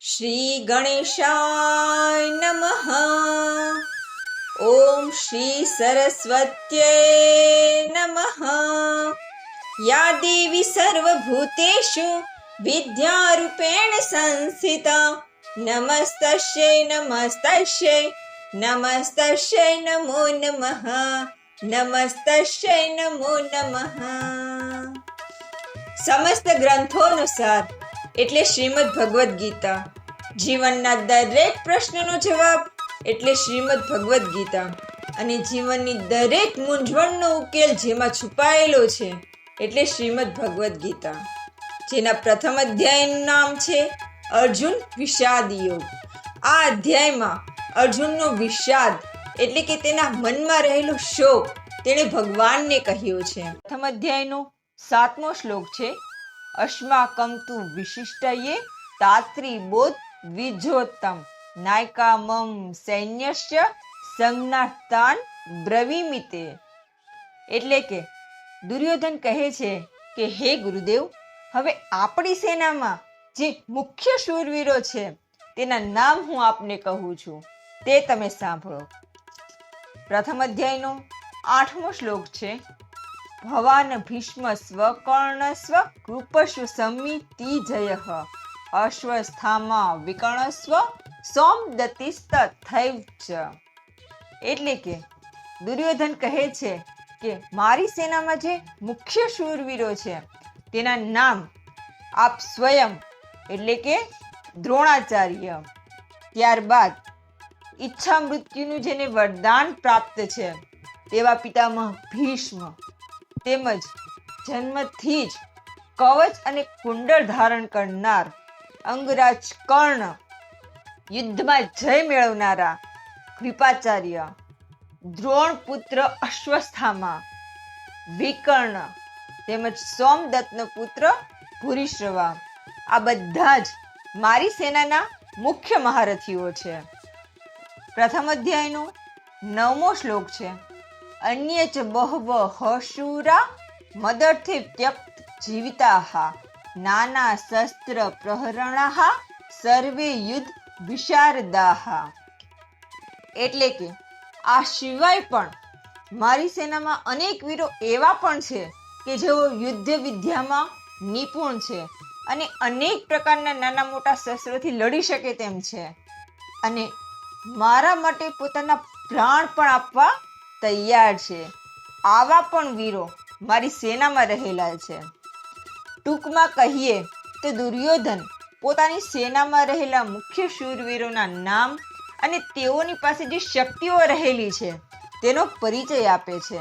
શ્રી ગણેશાય નમઃ. ઓમ શ્રી સરસ્વત્યે નમઃ. યા દેવી સર્વભૂતેષુ વિદ્યારૂપેણ સંસ્થિતા નમસ્તસ્યૈ નમસ્તસ્યૈ નમસ્તસ્યૈ નમો નમઃ. નમસ્તસ્યૈ નમો નમઃ. સમસ્ત ગ્રંથોનો સાર એટલે શ્રીમદ ભગવદ્ ગીતા. જીવનના દરેક પ્રશ્નનો જવાબ એટલે શ્રીમદ ભગવદ્ ગીતા. અને જીવનની દરેક મૂંઝવણનો ઉકેલ જેમાં છુપાયેલો છે એટલે શ્રીમદ ભગવદ્ ગીતા. જેના પ્રથમ અધ્યાયનું નામ છે અર્જુન વિષાદ યોગ. આ અધ્યાયમાં અર્જુનનો વિષાદ એટલે કે તેના મનમાં રહેલો શોક તેણે ભગવાનને કહ્યો છે. પ્રથમ અધ્યાયનો 7મો શ્લોક છે અસ્માકં તુ વિશિષ્ટયે તાત્રી બોધ દ્વિજોત્તમ નાયકા મમ સૈન્યસ્ય સંજ્ઞાતાન બ્રવીમિતે. એટલે કે દુર્યોધન કહે છે કે હે ગુરુદેવ, હવે આપણી સેનામાં જે મુખ્ય શૂરવીરો છે તેના નામ હું આપને કહું છું, તે તમે સાંભળો. પ્રથમ અધ્યાયનો 8મો શ્લોક છે ભવાન ભીષ્મ સ્વ કર્ણસ્વ કૃપસ્વ સમિતિ જયઃ અશ્વસ્થામા વિકર્ણસ્વ સોમદત્તિસ્તથૈવ ચ. એટલે કે દુર્યોધન કહે છે કે મારી સેનામાં જે મુખ્ય શૂરવીરો છે તેના નામ આપ સ્વયં એટલે કે દ્રોણાચાર્ય, ત્યારબાદ ઈચ્છા મૃત્યુનું જેને વરદાન પ્રાપ્ત છે તેવા પિતામહ ભીષ્મ, તેમજ જન્મથી જ કવચ અને કુંડળ ધારણ કરનાર અંગરાજ કર્ણ, યુદ્ધમાં જય મેળવનારા કૃપાચાર્ય, દ્રોણ પુત્ર અશ્વસ્થામા, વિકર્ણ તેમજ સોમદત્તનો પુત્ર ભૂરિશ્રવા. આ બધા જ મારી સેનાના મુખ્ય મહારથીઓ છે. પ્રથમ અધ્યાયનો 9મો શ્લોક છે અન્ય ચ બહવ હશૂરા મદર્થે ત્યક્ત જીવિતાઃ નાના શસ્ત્ર પ્રહરણાઃ સર્વે યુદ્ધ વિશારદાઃ. એટલે કે આ સિવાય પણ મારી સેનામાં અનેક વીરો એવા પણ છે કે જેઓ યુદ્ધ વિદ્યામાં નિપુણ છે અને અનેક પ્રકારના નાના મોટા શસ્ત્રોથી લડી શકે તેમ છે અને મારા માટે પોતાના પ્રાણ પણ આપવા તૈયાર છે. આવા પણ વીરો મારી સેનામાં રહેલા છે. ટૂંકમાં કહીએ તો દુર્યોધન પોતાની સેનામાં રહેલા મુખ્ય શૂરવીરોના નામ અને તેઓની પાસે જે શક્તિઓ રહેલી છે તેનો પરિચય આપે છે.